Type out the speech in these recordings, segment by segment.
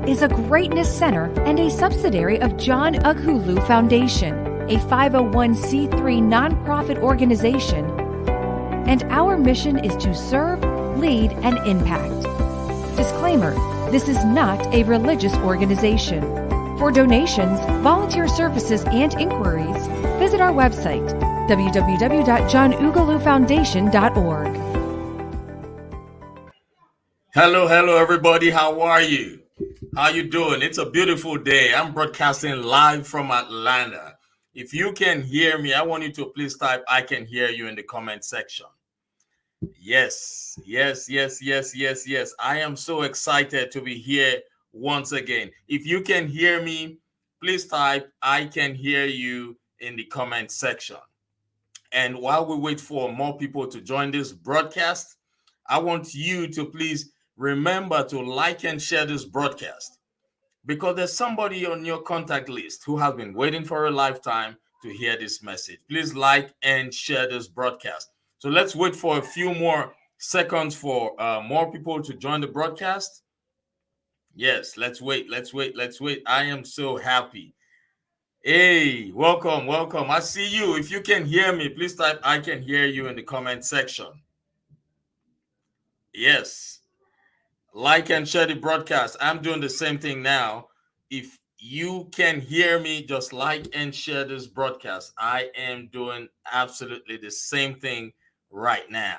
is a Greatness Center and a subsidiary of John Ughulu Foundation, a 501c3 nonprofit organization, and our mission is to serve, lead, and impact. Disclaimer: this is not a religious organization. For donations, volunteer services, and inquiries, visit our website, www.johnughulufoundation.org. Hello, everybody. How are you? How you doing? It's a beautiful day. I'm broadcasting live from Atlanta. If you can hear me, I want you to please type "I can hear you" in the comment section. Yes. I am so excited to be here once again. If you can hear me, please type "I can hear you" in the comment section. And while we wait for more people to join this broadcast, I want you to please remember to like and share this broadcast, because there's somebody on your contact list who has been waiting for a lifetime to hear this message. Please like and share this broadcast. So let's wait for a few more seconds for more people to join the broadcast. Yes, let's wait. I am so happy. Hey, welcome. I see you. If you can hear me, please type "I can hear you" in the comment section. Yes. Like and share the broadcast. I'm doing the same thing now. If you can hear me, just like and share this broadcast. I am doing absolutely the same thing right now.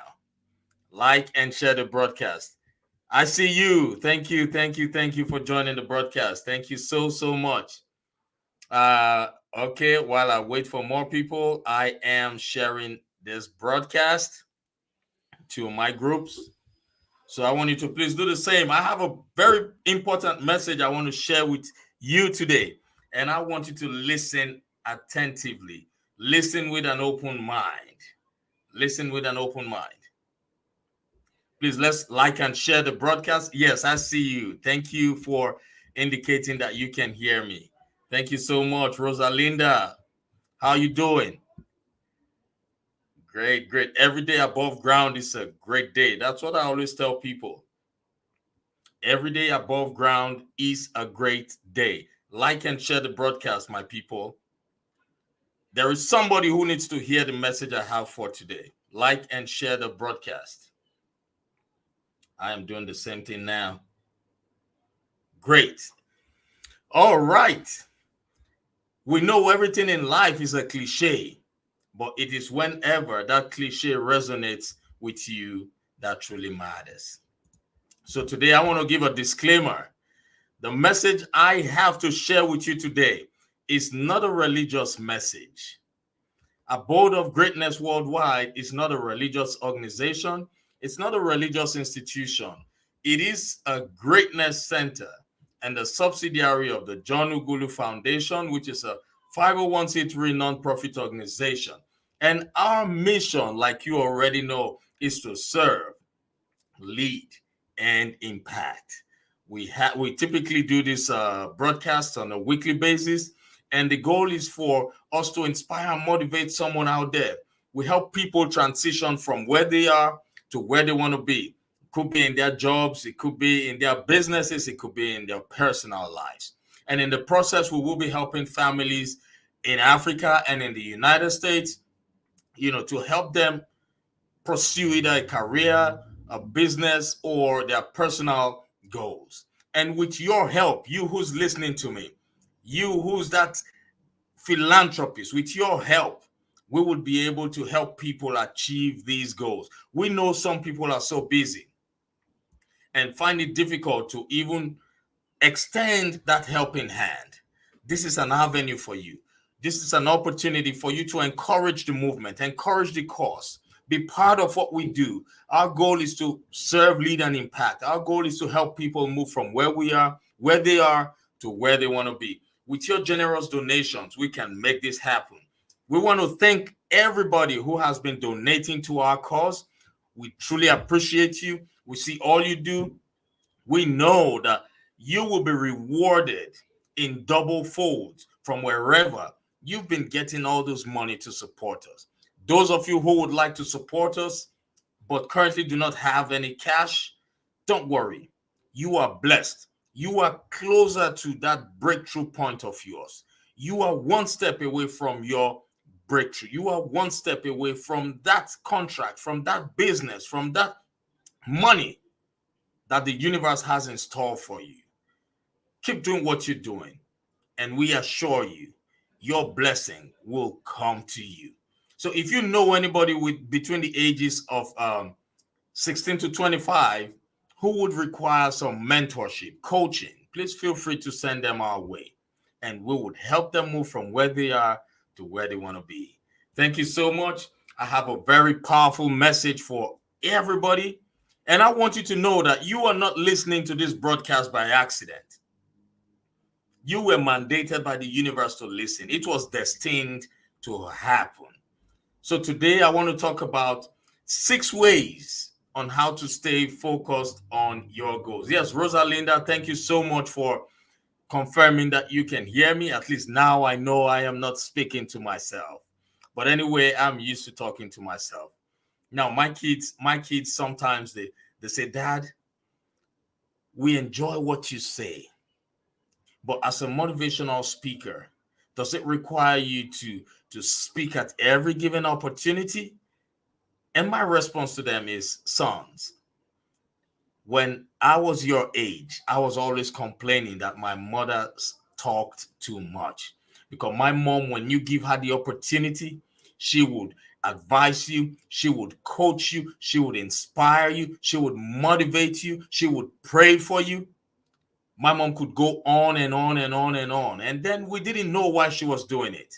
Like and share the broadcast. I see you. Thank you for joining the broadcast. Thank you so much. Okay, while I wait for more people, I am sharing this broadcast to my groups. So I want you to please do the same. I have a very important message I want to share with you today. And I want you to listen attentively. Listen with an open mind. Please, let's like and share the broadcast. Yes, I see you. Thank you for indicating that you can hear me. Thank you so much, Rosalinda. How you doing? Great. Every day above ground is a great day. That's what I always tell people. Every day above ground is a great day. Like and share the broadcast, my people. There is somebody who needs to hear the message I have for today. Like and share the broadcast. I am doing the same thing now. Great. All right. We know everything in life is a cliche, but it is whenever that cliche resonates with you that truly matters. So today I want to give a disclaimer. The message I have to share with you today is not a religious message. Abode of Greatness Worldwide is not a religious organization. It's not a religious institution. It is a greatness center and a subsidiary of the John Ughulu Foundation, which is a 501c3 nonprofit organization. And our mission, like you already know, is to serve, lead, and impact. We typically do this broadcast on a weekly basis, and the goal is for us to inspire and motivate someone out there. We help people transition from where they are to where they want to be. It could be in their jobs, it could be in their businesses, it could be in their personal lives. And in the process, we will be helping families in Africa and in the United States, to help them pursue either a career, a business, or their personal goals. And with your help, you who's listening to me, you who's that philanthropist, with your help, we will be able to help people achieve these goals. We know some people are so busy and find it difficult to even extend that helping hand. This is an avenue for you. This is an opportunity for you to encourage the movement, encourage the cause, be part of what we do. Our goal is to serve, lead, and impact. Our goal is to help people move from where they are, to where they want to be. With your generous donations, we can make this happen. We want to thank everybody who has been donating to our cause. We truly appreciate you. We see all you do. We know that you will be rewarded in double folds from wherever you've been getting all this money to support us. Those of you who would like to support us but currently do not have any cash, don't worry. You are blessed. you are closer to that breakthrough point of yours. You are one step away from your breakthrough. You are one step away from that contract, from that business, from that money that the universe has in store for you. Keep doing what you're doing, and we assure you, your blessing will come to you. So if you know anybody with between the ages of 16 to 25 who would require some mentorship, coaching, please feel free to send them our way, and we would help them move from where they are to where they want to be. Thank you so much. I have a very powerful message for everybody, and I want you to know that you are not listening to this broadcast by accident. You were mandated by the universe to listen. It was destined to happen. So today I want to talk about 6 ways on how to stay focused on your goals. Yes, Rosalinda, thank you so much for confirming that you can hear me. At least now I know I am not speaking to myself. But anyway, I'm used to talking to myself. Now, my kids sometimes they say, Dad, we enjoy what you say. But as a motivational speaker, does it require you to speak at every given opportunity? And my response to them is, sons, when I was your age, I was always complaining that my mother talked too much. Because my mom, when you give her the opportunity, she would advise you, she would coach you, she would inspire you, she would motivate you, she would pray for you. My mom could go on and on and on and on. And then we didn't know why she was doing it.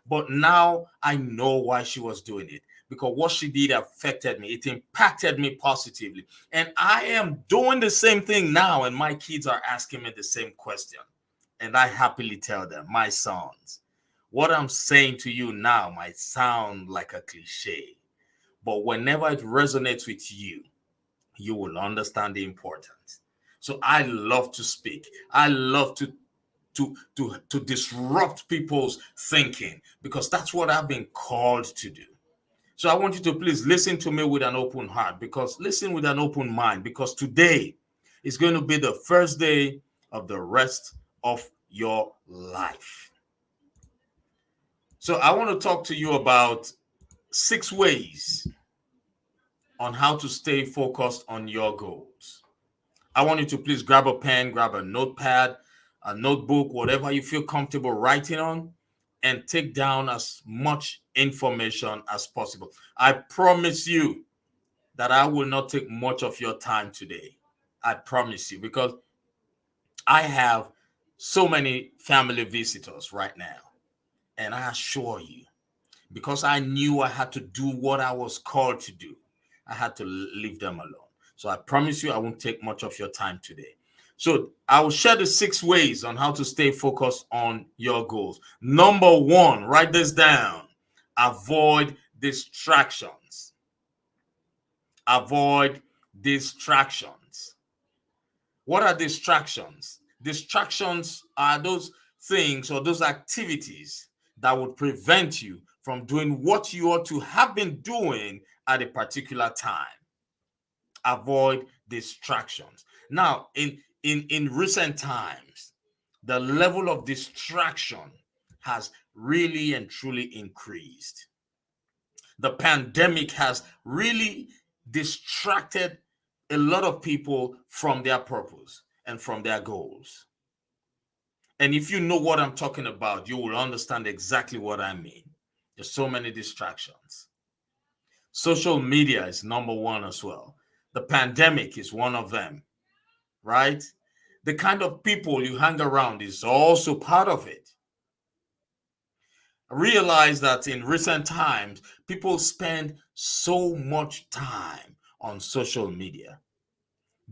But now I know why she was doing it. Because what she did affected me. It impacted me positively. And I am doing the same thing now. And my kids are asking me the same question. And I happily tell them, my sons, what I'm saying to you now might sound like a cliche. But whenever it resonates with you, you will understand the importance. So I love to speak. I love to disrupt people's thinking, because that's what I've been called to do. So I want you to please listen to me with an open heart, because listen with an open mind, because today is going to be the first day of the rest of your life. So I want to talk to you about 6 ways on how to stay focused on your goals. I want you to please grab a pen, grab a notepad, a notebook, whatever you feel comfortable writing on, and take down as much information as possible. I promise you that I will not take much of your time today. I promise you, because I have so many family visitors right now. And I assure you, because I knew I had to do what I was called to do, I had to leave them alone. So I promise you I won't take much of your time today. So I will share the 6 ways on how to stay focused on your goals. Number 1, write this down. Avoid distractions. Avoid distractions. What are distractions? Distractions are those things or those activities that would prevent you from doing what you ought to have been doing at a particular time. Avoid distractions. Now, in recent times, the level of distraction has really and truly increased. The pandemic has really distracted a lot of people from their purpose and from their goals. And if you know what I'm talking about, you will understand exactly what I mean. There's so many distractions. Social media is number 1 as well. The pandemic is one of them, right? The kind of people you hang around is also part of it. I realize that in recent times, people spend so much time on social media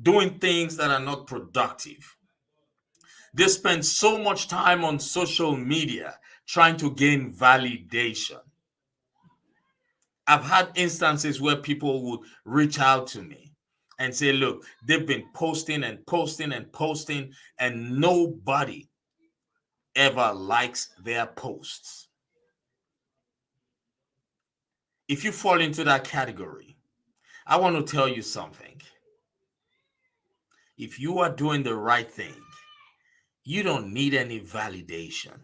doing things that are not productive. They spend so much time on social media trying to gain validation. I've had instances where people would reach out to me and say, look, they've been posting and posting and posting, and nobody ever likes their posts. If you fall into that category, I want to tell you something. If you are doing the right thing, You don't need any validation.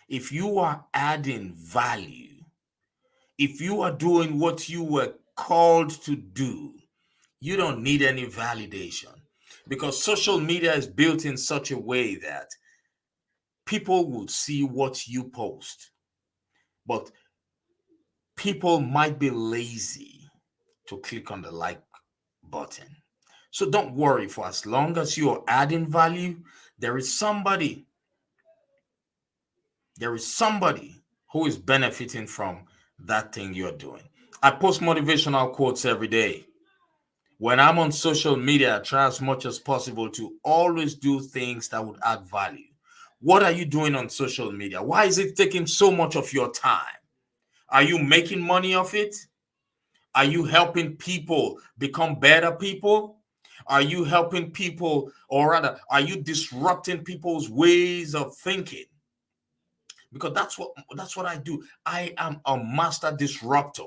If you are adding value, if you are doing what you were called to do, you don't need any validation, because social media is built in such a way that people will see what you post, but people might be lazy to click on the like button. So don't worry, for as long as you are adding value, there is somebody who is benefiting from that thing you're doing. I post motivational quotes every day. When I'm on social media, I try as much as possible to always do things that would add value. What are you doing on social media? Why is it taking so much of your time? Are you making money off it? Are you helping people become better people? Are you helping people, or rather, are you disrupting people's ways of thinking? Because that's what I do. I am a master disruptor.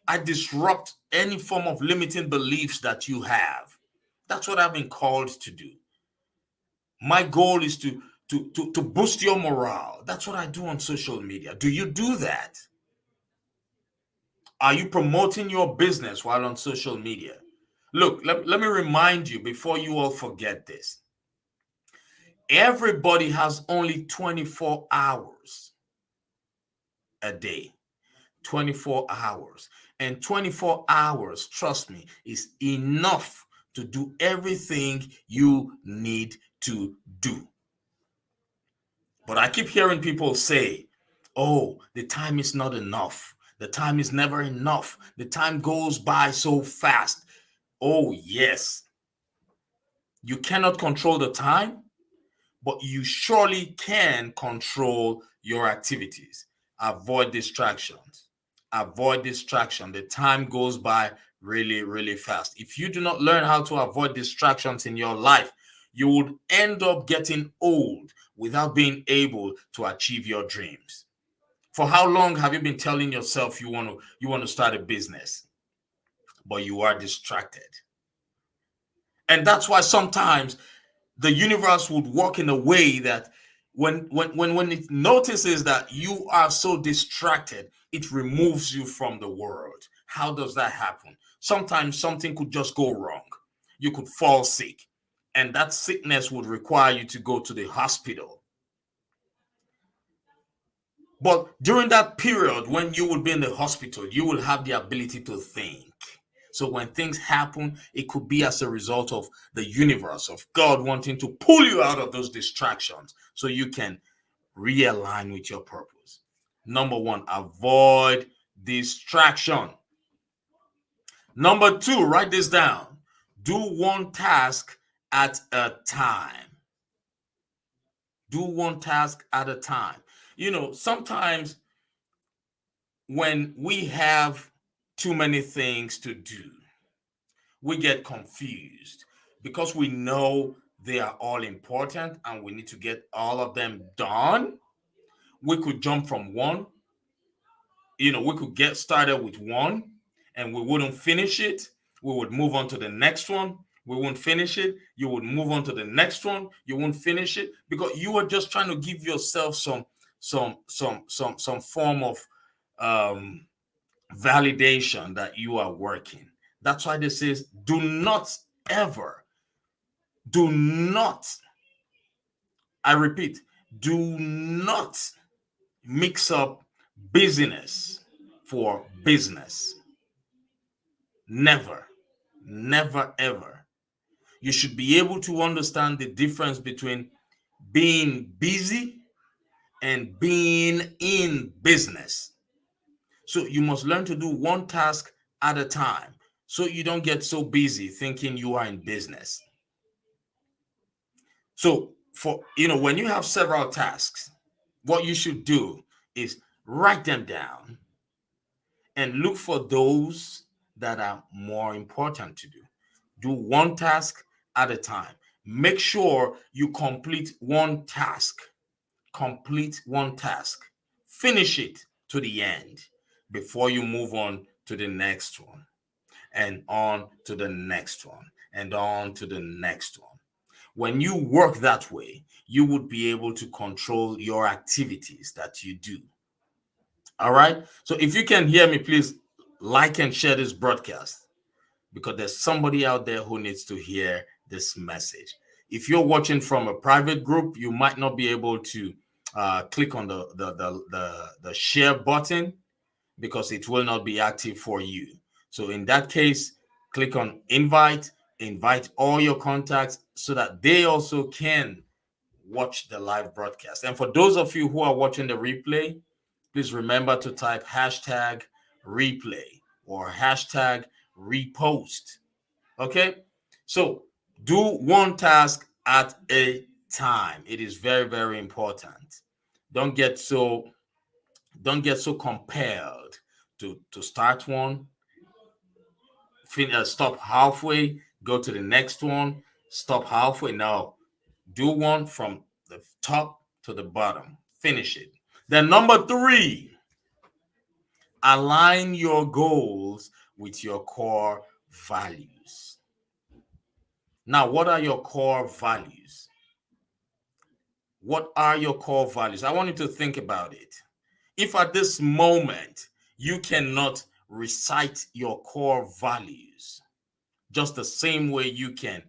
I disrupt any form of limiting beliefs that you have. That's what I've been called to do. My goal is to boost your morale. That's what I do on social media. Do you do that? Are you promoting your business while on social media? Look, let me remind you before you all forget this. Everybody has only 24 hours a day. 24 hours. And 24 hours, trust me, is enough to do everything you need to do. But I keep hearing people say, oh, the time is not enough. The time is never enough. The time goes by so fast. Oh, yes. You cannot control the time, but you surely can control your activities. Avoid distractions. Avoid distraction. The time goes by really, really fast. If you do not learn how to avoid distractions in your life, you would end up getting old without being able to achieve your dreams. For how long have you been telling yourself you want to start a business, but you are distracted? And that's why sometimes the universe would work in a way that when it notices that you are so distracted, it removes you from the world. How does that happen? Sometimes something could just go wrong. You could fall sick, and that sickness would require you to go to the hospital. But during that period when you will be in the hospital, you will have the ability to think. So when things happen, it could be as a result of the universe, of God wanting to pull you out of those distractions so you can realign with your purpose. Number one, avoid distraction. Number two, write this down. Do one task at a time. Do one task at a time. Sometimes when we have too many things to do, we get confused because we know they are all important and we need to get all of them done. We could jump from one, we could get started with one and we wouldn't finish it. We would move on to the next one. We wouldn't finish it. You would move on to the next one. You won't finish it because you are just trying to give yourself some form of validation that you are working. That's why this says, do not ever, do not, I repeat, do not mix up business for business. Never, never, ever. You should be able to understand the difference between being busy and being in business. So you must learn to do one task at a time so you don't get so busy thinking you are in business. So when you have several tasks, what you should do is write them down and look for those that are more important to do. Do one task at a time. Make sure you complete one task. Complete one task. Finish it to the end before you move on to the next one, and on to the next one, and on to the next one. When you work that way, you would be able to control your activities that you do. All right. So if you can hear me, please like and share this broadcast, because there's somebody out there who needs to hear this message. If you're watching from a private group, you might not be able to click on the share button, because it will not be active for you. So in that case, click on invite all your contacts so that they also can watch the live broadcast. And for those of you who are watching the replay, please remember to type hashtag replay or hashtag repost. Okay, so do one task at a time. It is very, very important. Don't get so compelled to start one, stop halfway, go to the next one, stop halfway. No, do one from the top to the bottom, finish it. Then number 3, align your goals with your core values. Now, what are your core values? What are your core values? I want you to think about it. If at this moment you cannot recite your core values, just the same way you can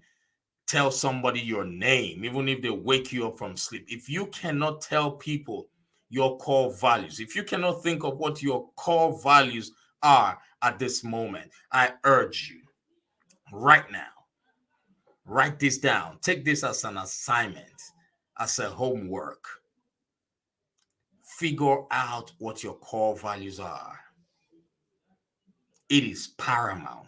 tell somebody your name, even if they wake you up from sleep, if you cannot tell people your core values, if you cannot think of what your core values are at this moment, I urge you right now, write this down. Take this as an assignment, as a homework. Figure out what your core values are. It is paramount.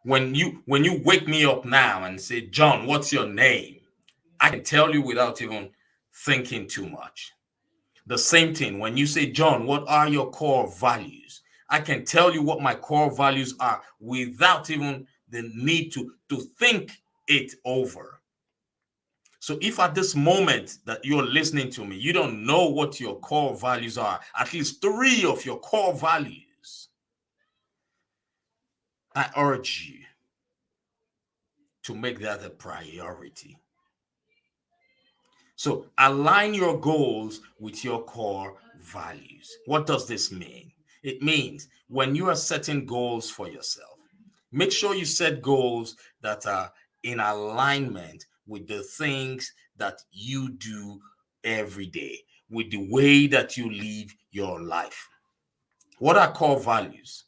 When you wake me up now and say, John, what's your name? I can tell you without even thinking too much. The same thing, when you say, John, what are your core values? I can tell you what my core values are without even the need to think it over. So if at this moment that you're listening to me, you don't know what your core values are, at least 3 of your core values, I urge you to make that a priority. So align your goals with your core values. What does this mean? It means when you are setting goals for yourself, make sure you set goals that are in alignment with the things that you do every day, with the way that you live your life. What are core values?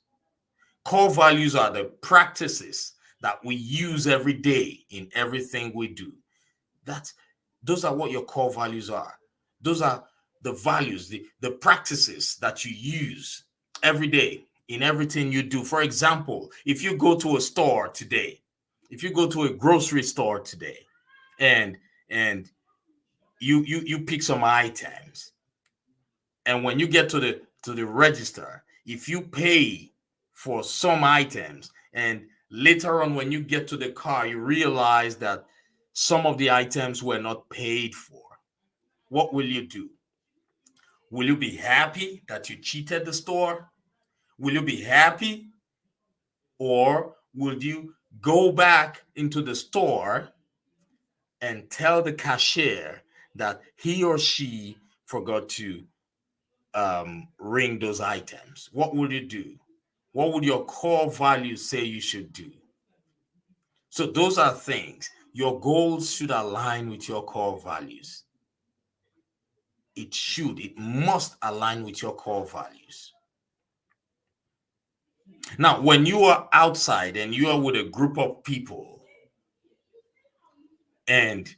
Core values are the practices that we use every day in everything we do. Those are what your core values are. Those are the values, the practices that you use every day in everything you do. For example, if you go to a store today, if you go to a grocery store today, and you pick some items, and when you get to the register, if you pay for some items, and later on when you get to the car, you realize that some of the items were not paid for, what will you do? Will you be happy that you cheated the store? Will you be happy? Or will you go back into the store and tell the cashier that he or she forgot to ring those items? What will you do? What would your core values say you should do? So those are things. Your goals should align with your core values. It must align with your core values. Now, when you are outside and you are with a group of people, and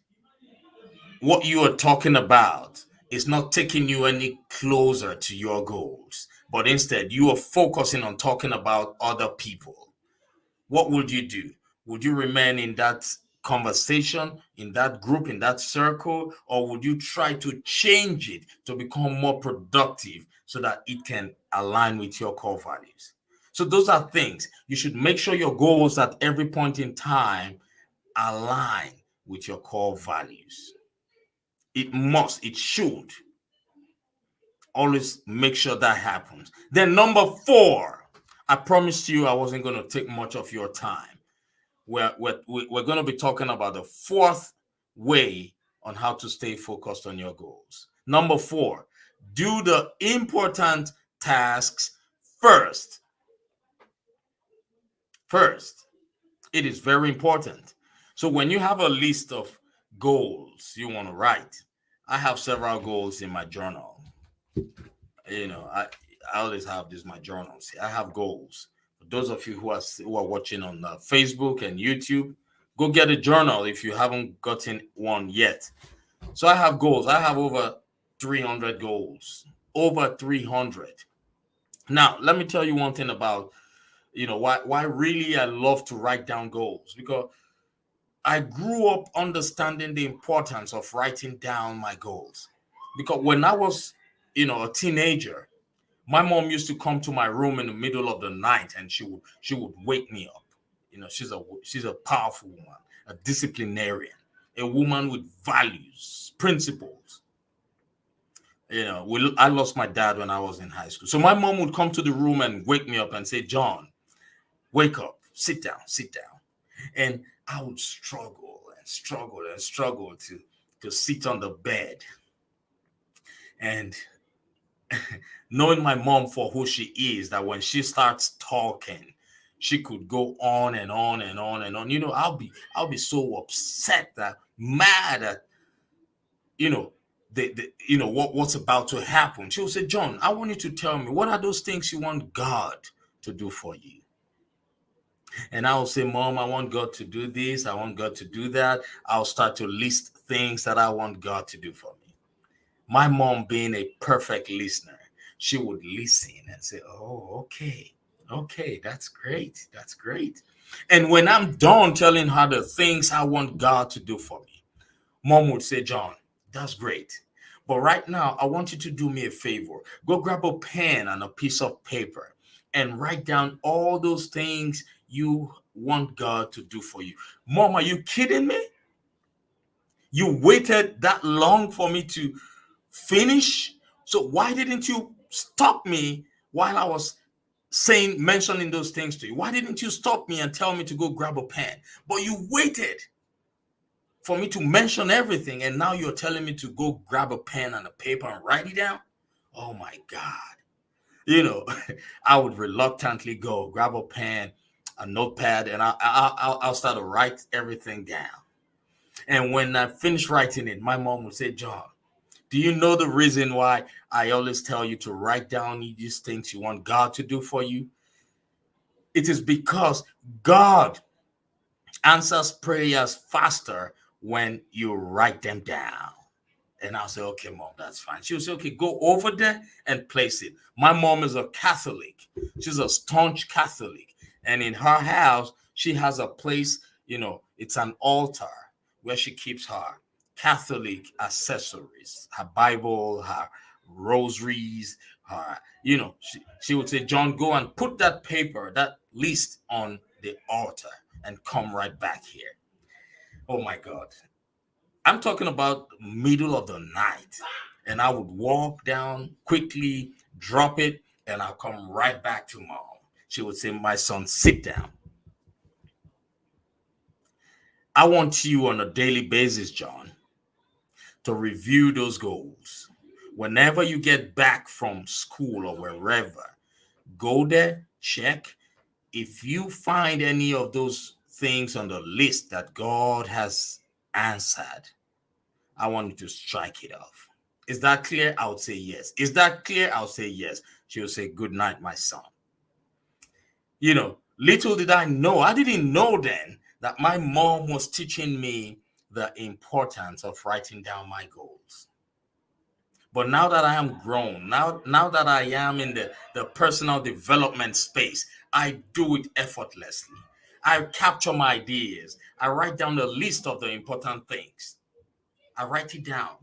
what you are talking about is not taking you any closer to your goals, but instead you are focusing on talking about other people, what would you do? Would you remain in that conversation, in that group, in that circle, or would you try to change it to become more productive so that it can align with your core values? So those are things. You should make sure your goals at every point in time align with your core values. It should always make sure that happens. Then number 4, I promised you I wasn't going to take much of your time. we're going to be talking about the fourth way on how to stay focused on your goals. Number 4, do the important tasks first. It is very important. So when you have a list of goals you want to write, I have several goals in my journal. I always have this my journals. I have goals. For those of you who are watching on Facebook and YouTube, go get a journal if you haven't gotten one yet. So I have goals. I have over 300 goals. Over 300. Now, let me tell you one thing about why really I love to write down goals, because I grew up understanding the importance of writing down my goals. Because when I was, a teenager, my mom used to come to my room in the middle of the night and she would wake me up. She's a powerful woman, a disciplinarian, a woman with values, principles. I lost my dad when I was in high school. So my mom would come to the room and wake me up and say, "John, wake up, sit down. And I would struggle to sit on the bed. And knowing my mom for who she is, that when she starts talking, she could go on and on and on and on. I'll be so upset, mad at, what's about to happen. She'll say, "John, I want you to tell me, what are those things you want God to do for you?" And I'll say, "Mom, I want God to do this. I want God to do that." I'll start to list things that I want God to do for me. My mom, being a perfect listener, she would listen and say, "Oh, okay, that's great. And when I'm done telling her the things I want God to do for me, Mom would say, "John, that's great. But right now, I want you to do me a favor. Go grab a pen and a piece of paper and write down all those things you want God to do for you." Mom, are you kidding me? You waited that long for me to finish? So why didn't you stop me while I was mentioning those things to you? Why didn't you stop me and tell me to go grab a pen? But you waited for me to mention everything, and now you're telling me to go grab a pen and a paper and write it down? Oh my God. I would reluctantly go grab a pen, a notepad, and I'll start to write everything down. And when I finish writing it, my mom would say, "John, do you know the reason why I always tell you to write down these things you want God to do for you? It is because God answers prayers faster when you write them down." And I'll say, "Okay, Mom, that's fine." She'll say, "Okay, go over there and place it." My mom is a Catholic. She's a staunch Catholic. And in her house, she has a place, it's an altar where she keeps her Catholic accessories, her Bible, her rosaries, her, she would say, "John, go and put that paper, that list on the altar and come right back here." Oh my God. I'm talking about middle of the night. And I would walk down quickly, drop it, and I'll come right back to Mom. She would say, "My son, sit down." I want you on a daily basis, John, to review those goals. Whenever you get back from school or wherever, go there, check. If you find any of those things on the list that God has answered, I want you to strike it off. Is that clear? I would say yes. Is that clear? I'll say yes. She will say, "Good night, my son." Little did I know, I didn't know then that my mom was teaching me the importance of writing down my goals. But now that I am grown, now that I am in the personal development space, I do it effortlessly. I capture my ideas. I write down the list of the important things. I write it down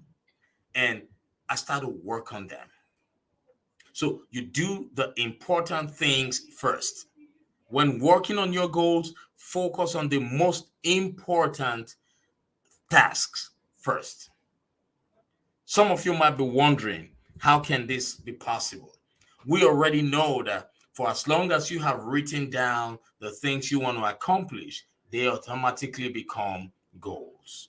and I start to work on them. So you do the important things first. When working on your goals, focus on the most important tasks first. Some of you might be wondering, how can this be possible? We already know that for as long as you have written down the things you want to accomplish, they automatically become goals.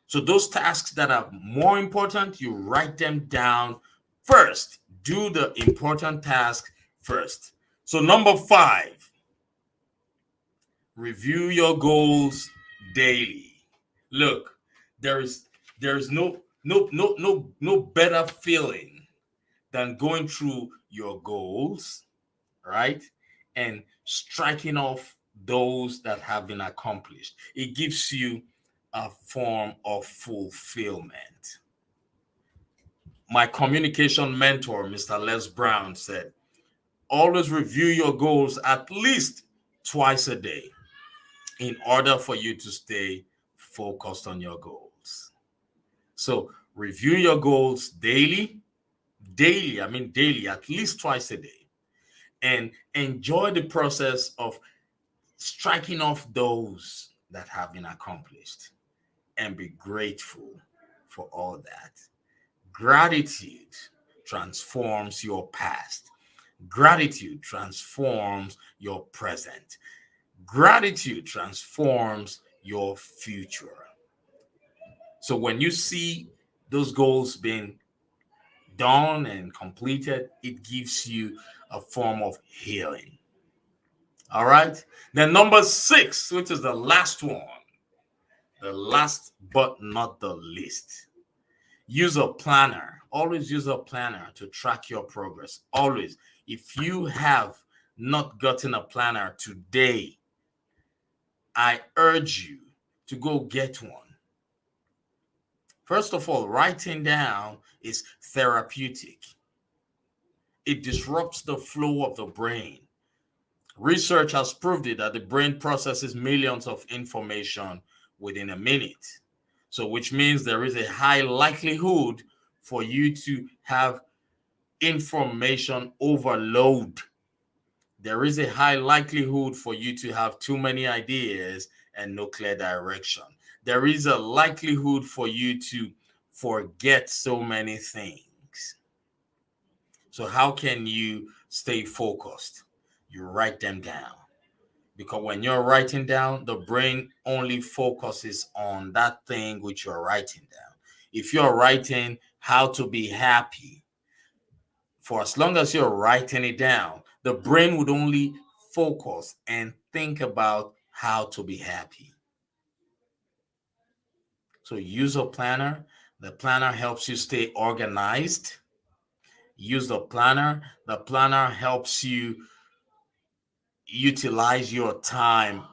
So those tasks that are more important, you write them down first. Do the important task first. So number 5, review your goals daily. Look, there is no better feeling than going through your goals, right? And striking off those that have been accomplished. It gives you a form of fulfillment. My communication mentor, Mr. Les Brown, said, always review your goals at least twice a day in order for you to stay focused on your goals. So review your goals daily, at least twice a day, and enjoy the process of striking off those that have been accomplished and be grateful for all that. Gratitude transforms your past. Gratitude transforms your present. Gratitude transforms your future. So when you see those goals being done and completed, it gives you a form of healing. All right. Then number 6, which is the last one, the last but not the least. Use a planner. Always use a planner to track your progress. Always. If you have not gotten a planner today, I urge you to go get one. First of all, writing down is therapeutic. It disrupts the flow of the brain. Research has proved it that the brain processes millions of information within a minute. So which means there is a high likelihood for you to have information overload. There is a high likelihood for you to have too many ideas and no clear direction. There is a likelihood for you to forget so many things. So how can you stay focused? You write them down. Because when you're writing down, the brain only focuses on that thing which you're writing down. If you're writing how to be happy, for as long as you're writing it down, the brain would only focus and think about how to be happy. So use a planner. The planner helps you stay organized. Use the planner. The planner helps you utilize your time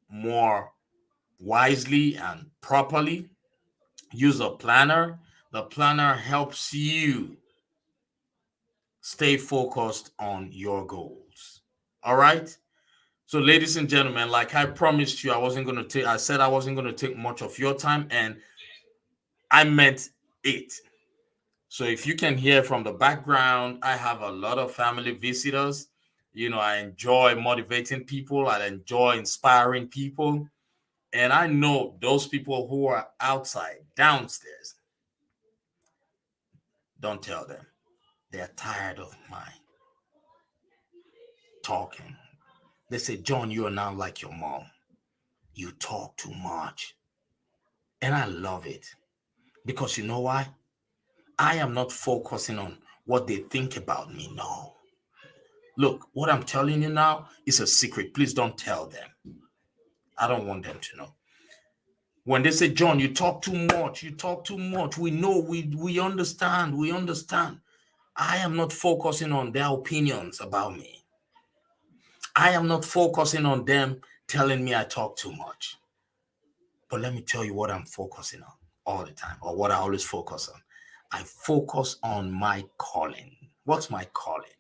more wisely and properly. Use a planner. The planner helps you stay focused on your goals. All right. So, ladies and gentlemen, like I promised you, I said I wasn't going to take much of your time, and I meant it. So if you can hear from the background, I have a lot of family visitors. I enjoy motivating people. I enjoy inspiring people. And I know those people who are outside, downstairs, don't tell them. They're tired of my talking. They say, John, you are now like your mom. You talk too much. And I love it. Because you know why? I am not focusing on what they think about me. No. Look, what I'm telling you now is a secret. Please don't tell them. I don't want them to know. When they say, John, you talk too much. You talk too much. We know, we understand. We understand. I am not focusing on their opinions about me. I am not focusing on them telling me I talk too much. But let me tell you what I'm focusing on all the time, or what I always focus on. I focus on my calling. What's my calling?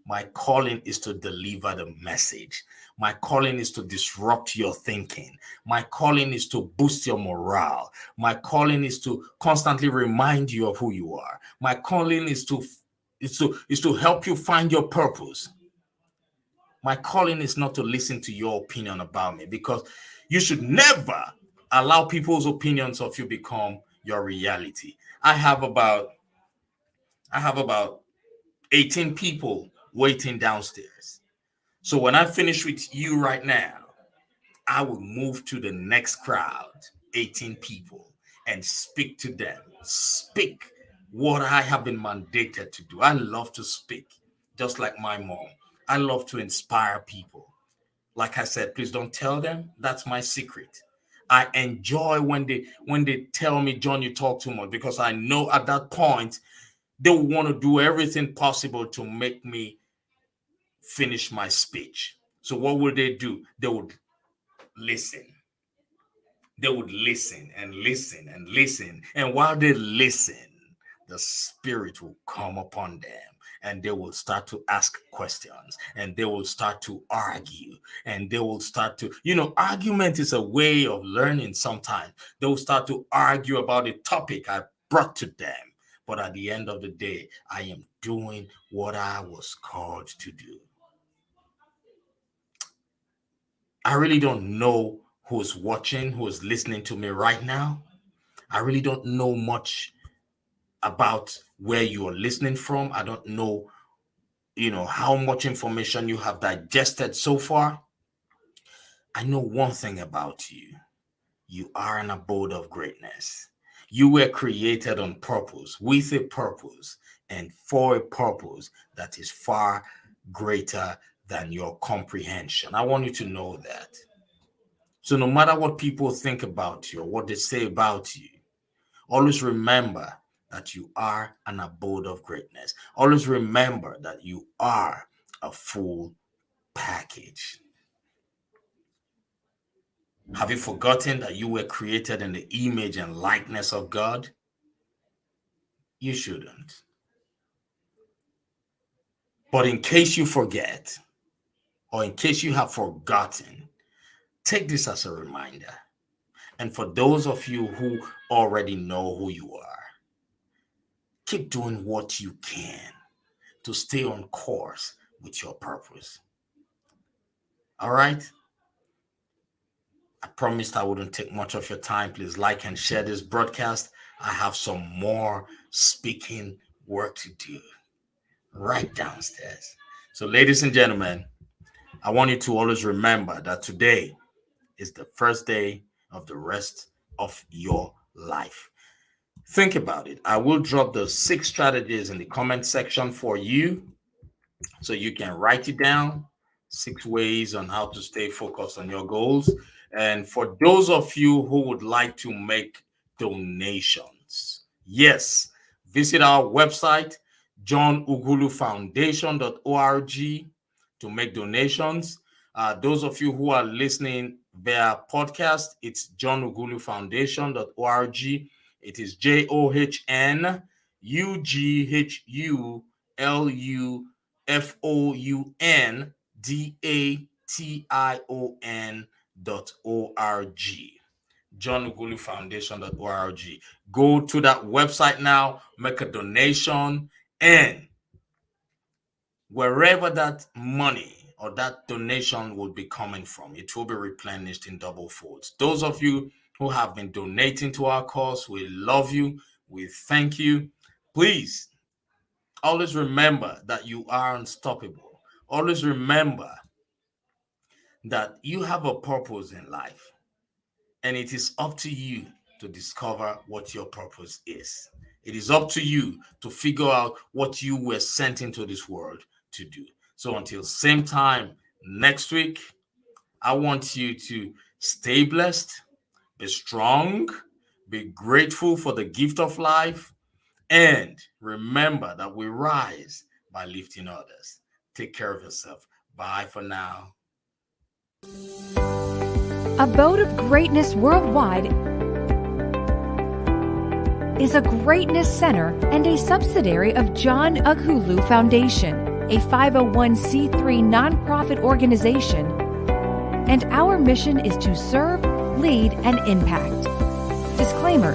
My calling is to deliver the message. My calling is to disrupt your thinking. My calling is to boost your morale. My calling is to constantly remind you of who you are. My calling is to help you find your purpose. My calling is not to listen to your opinion about me, because you should never allow people's opinions of you become your reality. I have about 18 people waiting downstairs. So when I finish with you right now, I will move to the next crowd, 18 people, and speak to them. Speak what I have been mandated to do. I love to speak, just like my mom. I love to inspire people. Like I said, please don't tell them. That's my secret. I enjoy when they tell me, John, you talk too much, because I know at that point they will want to do everything possible to make me finish my speech. So what will they do? They would listen. They would listen and listen and listen. And while they listen, the Spirit will come upon them, and they will start to ask questions, and they will start to argue, and they will start to, argument is a way of learning sometimes. They will start to argue about a topic I brought to them. But at the end of the day, I am doing what I was called to do. I really don't know who's watching, who's listening to me right now. I really don't know much about where you are listening from. I don't know, how much information you have digested so far. I know one thing about you. You are an abode of greatness. You were created on purpose, with a purpose, and for a purpose that is far greater than your comprehension. I want you to know that. So no matter what people think about you or what they say about you, always remember that you are an abode of greatness. Always remember that you are a full package. Have you forgotten that you were created in the image and likeness of God? You shouldn't. But in case you forget, or in case you have forgotten, take this as a reminder. And for those of you who already know who you are, keep doing what you can to stay on course with your purpose. All right? I promised I wouldn't take much of your time. Please like and share this broadcast. I have some more speaking work to do right downstairs. So, ladies and gentlemen, I want you to always remember that today is the first day of the rest of your life. Think about it. I will drop the 6 strategies in the comment section for you so you can write it down. 6 ways on how to stay focused on your goals. And for those of you who would like to make donations, yes, visit our website, johnughulufoundation.org, to make donations. Those of you who are listening via podcast, it's johnughulufoundation.org. It is JOHNUGHULUFOUNDATION.org. johnughulufoundation.org. Go to that website now, make a donation, and wherever that money or that donation will be coming from, it will be replenished in double folds. Those of you who have been donating to our cause, we love you. We thank you. Please, always remember that you are unstoppable. Always remember that you have a purpose in life, and it is up to you to discover what your purpose is. It is up to you to figure out what you were sent into this world to do. So until same time next week, I want you to stay blessed, be strong, be grateful for the gift of life, and remember that we rise by lifting others. Take care of yourself. Bye for now. Abode of Greatness Worldwide is a greatness center and a subsidiary of John Ughulu Foundation, a 501c3 nonprofit organization, and our mission is to serve, lead, and impact. Disclaimer: